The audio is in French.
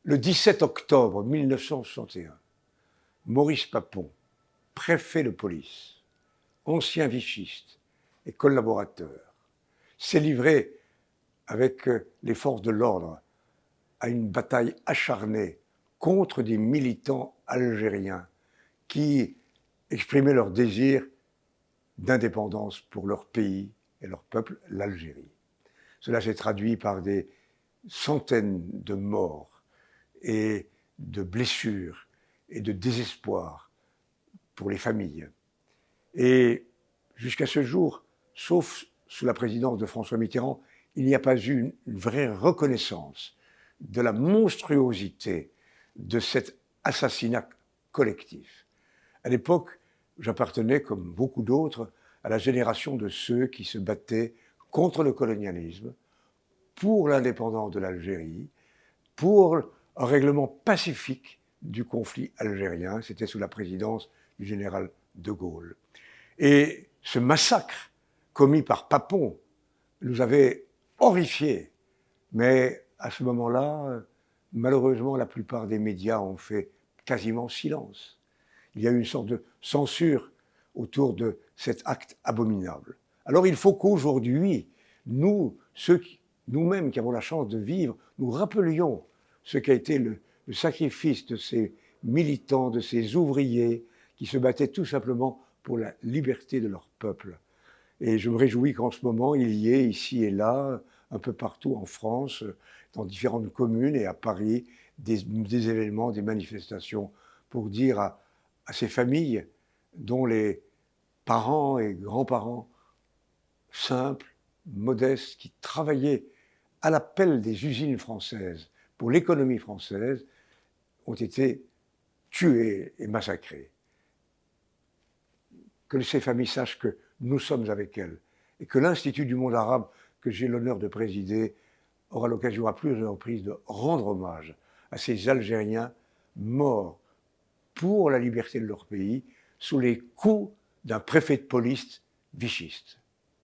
Le 17 octobre 1961, Maurice Papon, préfet de police, ancien vichiste et collaborateur, s'est livré avec les forces de l'ordre à une bataille acharnée contre des militants algériens qui exprimaient leur désir d'indépendance pour leur pays et leur peuple, l'Algérie. Cela s'est traduit par des centaines de morts et de blessures et de désespoir pour les familles. Et jusqu'à ce jour, sauf sous la présidence de François Mitterrand, il n'y a pas eu une vraie reconnaissance de la monstruosité de cet assassinat collectif. À l'époque, j'appartenais, comme beaucoup d'autres, à la génération de ceux qui se battaient contre le colonialisme, pour l'indépendance de l'Algérie, pour un règlement pacifique du conflit algérien. C'était sous la présidence du général de Gaulle. Et ce massacre commis par Papon nous avait horrifiés. Mais à ce moment-là, malheureusement, la plupart des médias ont fait quasiment silence. Il y a eu une sorte de censure autour de cet acte abominable. Alors il faut qu'aujourd'hui, nous-mêmes qui avons la chance de vivre, nous rappelions ce qu'a été le sacrifice de ces militants, de ces ouvriers qui se battaient tout simplement pour la liberté de leur peuple. Et je me réjouis qu'en ce moment, il y ait ici et là, un peu partout en France, dans différentes communes et à Paris, des événements, des manifestations pour dire à ces familles dont les parents et grands-parents simples, modestes, qui travaillaient à l'appel des usines françaises pour l'économie française, ont été tués et massacrés. Que ces familles sachent que nous sommes avec elles et que l'Institut du monde arabe, que j'ai l'honneur de présider, aura l'occasion à plusieurs reprises de rendre hommage à ces Algériens morts pour la liberté de leur pays sous les coups d'un préfet de police vichiste.